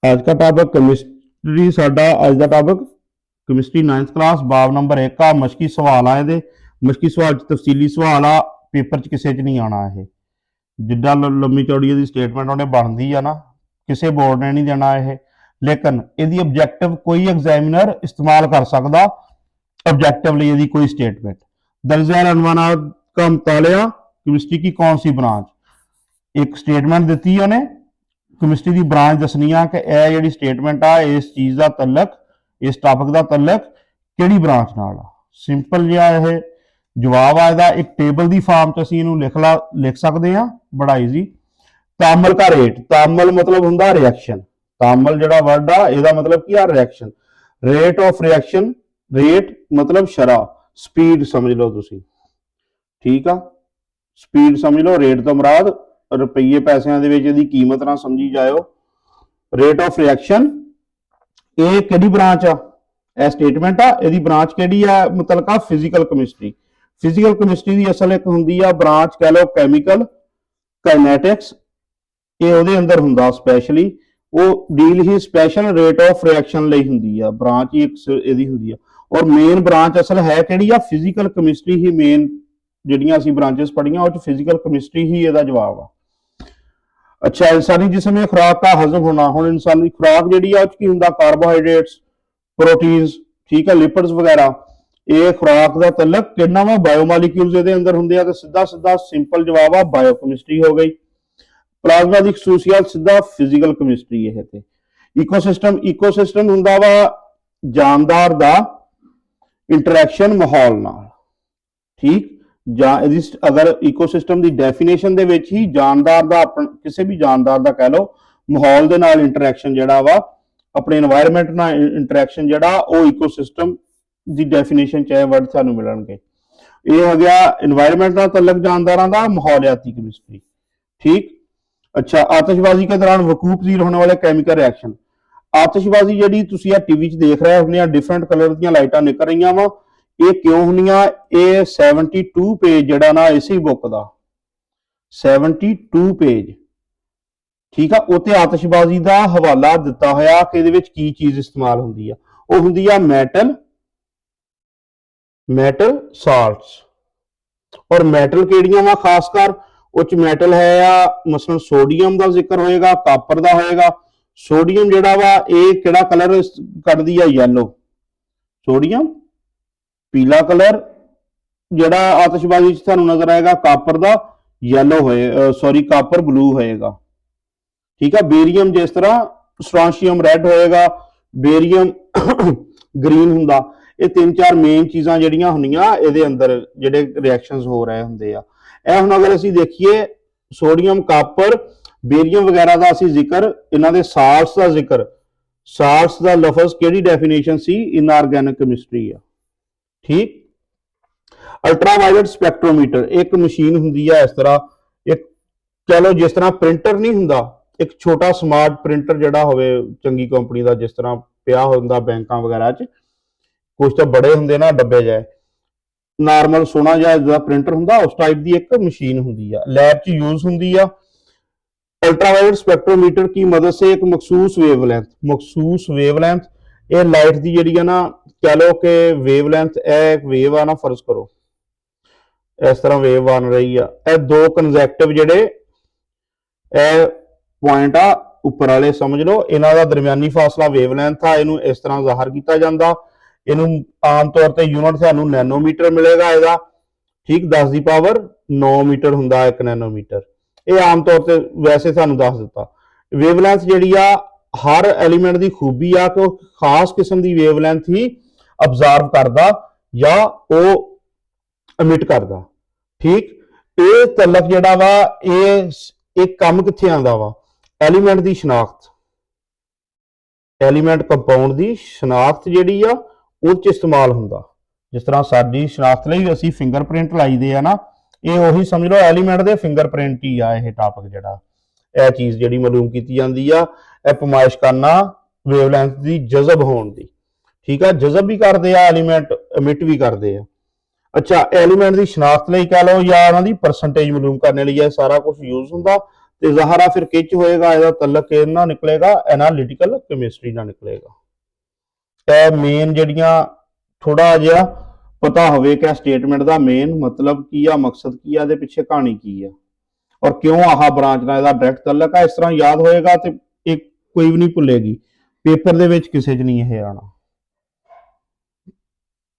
आज का topic chemistry साडा आज का टॉपिक केमिस्ट्री 9th क्लास बाब नंबर 1 आ मशकी सवाल आए दे मशकी सवाल तफसीली सवाल आ पेपर च किसे च नहीं आना है जिद्दां लम्मी चौड़ी दी स्टेटमेंट उन्हें बनती है ना किसी बोर्ड ने नहीं देना है लेकिन यदि ऑब्जेक्टिव कोई एग्जामिनर इस्तेमाल कर सकता ऑब्जेक्टिवली यदि कोई स्टेटमेंट दर्जा अनवानात का मुतालिया केमिस्ट्री की कौन सी ब्रांच एक स्टेटमेंट दी उन्हें केमिस्ट्री की ब्रांच दसनी आ कि यह जी स्टेटमेंट आ इस चीज़ का तलक इस टॉपिक का तलक कि ब्रांच नाल सिंपल जिहा यह जवाब आ इसका एक टेबल की फॉर्म च असीं लिख सकते हैं बड़ा ईजी तामल का रेट तामल मतलब हुंदा रिएक्शन तामल जिहड़ा वर्ड आ इहदा मतलब की आ reaction rate of reaction rate मतलब शरह स्पीड समझ लो तुसीं ठीक आ स्पीड समझ लो रेट तो मुराद रुपये पैसों की कीमत ना समझी जाओ रेट ऑफ रिएक्शन ये कि ब्रांच आ स्टेटमेंट आ यदी ब्रांच कि मतलब फिजिकल केमिस्ट्री की असल एक होंगी आ ब्रांच कह लो कैमिकल काइनेटिक्स ये ਉਹਦੇ अंदर ਹੁੰਦਾ स्पैशली वो deal he special rate of reaction ਲਈ ਹੁੰਦੀ ਆ ब्रांच ही एक ਇਹਦੀ ਹੁੰਦੀ ਆ और मेन ब्रांच असल है ਕਿਹੜੀ ਆ फिजिकल केमिस्ट्री ही मेन ਜਿਹੜੀਆਂ ਅਸੀਂ ब्रांचेस पढ़ियां ਉਹ ਚ फिजिकल केमिस्ट्री ही ਇਹਦਾ ਜਵਾਬ ਆ अच्छा इंसानी जिस्म में खुराक का हजम होना हुण इंसानी खुराक जिहड़ी आ की हुंदा कार्बोहाइड्रेट्स प्रोटीन्स ठीक है लिपिड्स वगैरह ये खुराक का तलक कितना वा बायोमोलीक्यूल्स इहदे अंदर हुंदे आ ते सीधा सीधा सिंपल जवाब आ बायोकेमिस्ट्री हो गई प्लाज्मा की खसूसियात सीधा फिजिकल केमिस्ट्री है ते इकोसिस्टम हुंदा वा जानदार दा इंटरैक्शन माहौल नाल ठीक अगर इकोसिस्टम की डेफिनेशन दे विच ही जानदार दा किसी भी जानदार दा कह लो माहौल दे नाल इंटरैक्शन जिहड़ा वा अपने एनवायरनमेंट नाल इंटरैक्शन जिहड़ा वो इकोसिस्टम की डेफिनेशन च वर्ड सानू मिलणगे ये हो गया एनवायरनमेंट नाल तलक जानदारां दा माहौलियाती केमिस्ट्री ठीक अच्छा आतिशबाजी के दौरान वकूफ पजीर होने वाले केमिकल रिएक्शन आतिशबाजी जिहड़ी तुसीं टीवी च देख रहे हो डिफरेंट कलर दी लाइटां निकल रही वा ये क्यों होनिया ये 72 पेज जड़ा ना इसी बुक का 72 पेज ठीक है उत्ते आतिशबाजी का हवाला दिता होया कि इहदे विच की चीज इस्तेमाल होंदी आ वो होंदी आ मैटल साल्ट्स और मैटल किहड़ियां वा खासकर उच मैटल है मसलन सोडियम का जिक्र होएगा कापर का होएगा सोडियम जिहड़ा वा ये किहड़ा कलर कढदी आ येलो सोडियम पीला कलर जिहड़ा आतिशबाजी थानू नजर आएगा कापर का येलो होए सॉरी कापर ब्लू होएगा ठीक है बेरियम जिस तरह स्ट्रांशियम रेड होएगा बेरियम ग्रीन हुंदा ये 3-4 मेन चीज़ां जिहड़ियां हुंदियां इहदे अंदर जिहड़े रिएक्शनस हो रहे हुंदे आ ਇਹ ਹੁਣ अगर असीं देखिए सोडियम कापर बेरियम वगैरह का असीं जिक्र इन्हां दे साल्ट्स का जिक्र साल्ट्स का लफज किहड़ी डेफिनेशन सी इनआर्गेनिक केमिस्ट्री आ ठीक अल्ट्रावायलेट स्पैक्ट्रोमीटर एक मशीन हुंदी है इस तरह एक कह लो जिस तरह प्रिंटर नहीं हुंदा एक छोटा स्मार्ट प्रिंटर जिहड़ा होवे चंगी कंपनी का जिस तरह पिया हुंदा बैंकां वगैरह च कुछ तो बड़े हुंदे ना डब्बे जाए नॉर्मल सोना जिहा प्रिंटर हुंदा उस टाइप की एक मशीन हुंदी आ लैब च यूज हुंदी आ अल्ट्रावायलेट स्पैक्ट्रोमीटर की मदद से एक मखसूस वेवलेंथ ये लाइट की जिहड़ी है ना कह लो कि वेवलेंथ एक वेव आ ना फर्ज करो इस तरह वेव बन रही है दो कंजैक्टिव जिहड़े पॉइंट आ उपर वाले समझ लो इन्हां दा दरमियानी फासला वेवलेंथ आ इनू इस तरह जाहिर किया जाता इनू आम तौर पर यूनिट सानू नैनोमीटर मिलेगा इसका ठीक 10 की पावर 9 मीटर हुंदा एक नैनोमीटर ये आम तौर पर वैसे सानू दस दिता वेवलेंथ जिहड़ी आ हर एलीमेंट की खूबी आ कि खास किस्म की वेवलेंथ ही ऑब्जर्व करता या वो एमिट करता ठीक ये तलक जिहड़ा वा ये काम कित्थे आंदा वा एलीमेंट की शनाख्त एलीमेंट कंपाउंड की शनाख्त जिहड़ी आ उस इस्तेमाल हुंदा जिस तरह साडी शनाख्त लई असीं फिंगरप्रिंट लाईदे आ ना ये उही समझ लो एलीमेंट दे फिंगरप्रिंट ही आ यह टॉपिक जिहड़ा यह चीज़ जिहड़ी मालूम की जाती आ पमाइश करना वेवलेंथ की जजब होने की ठीक है जजब भी करते हैं एलीमेंट एमिट भी करते हैं अच्छा एलीमेंट की शनाख्त लई कह लो या उन्हां दी परसेंटेज मालूम करने लई सारा कुछ यूज हुंदा ਤੇ ਜ਼ਾਹਰਾ ਫਿਰ ਕਿਚ ਹੋਏਗਾ, ਇਹਦਾ ਤਲਕ ਇਹ ਨਾਲ ਨਿਕਲੇਗਾ, ਐਨਾਲਿਟੀਕਲ ਕੈਮਿਸਟਰੀ ਨਾਲ ਨਿਕਲੇਗਾ। ਤੇ ਮੇਨ ਜਿਹੜੀਆਂ ਥੋੜਾ ਜਿਹਾ ਪਤਾ ਹੋਵੇ ਕਿ ਸਟੇਟਮੈਂਟ ਦਾ ਮੇਨ ਮਤਲਬ ਕੀ ਆ, ਮਕਸਦ ਕੀ ਆ, ਇਹਦੇ ਪਿੱਛੇ ਕਹਾਣੀ ਕੀ ਆ, ਔਰ ਕਿਉਂ ਆਹ ਬ੍ਰਾਂਚ ਨਾਲ ਇਹਦਾ ਡਾਇਰੈਕਟ ਤਲਕ ਆ, ਇਸ ਤਰ੍ਹਾਂ ਯਾਦ ਹੋਏਗਾ ਤੇ ਇਹ ਕੋਈ ਵੀ ਨਹੀਂ ਭੁੱਲੇਗੀ। ਪੇਪਰ ਦੇ ਵਿੱਚ ਕਿਸੇ 'ਚ ਨਹੀਂ ਇਹ ਆਣਾ।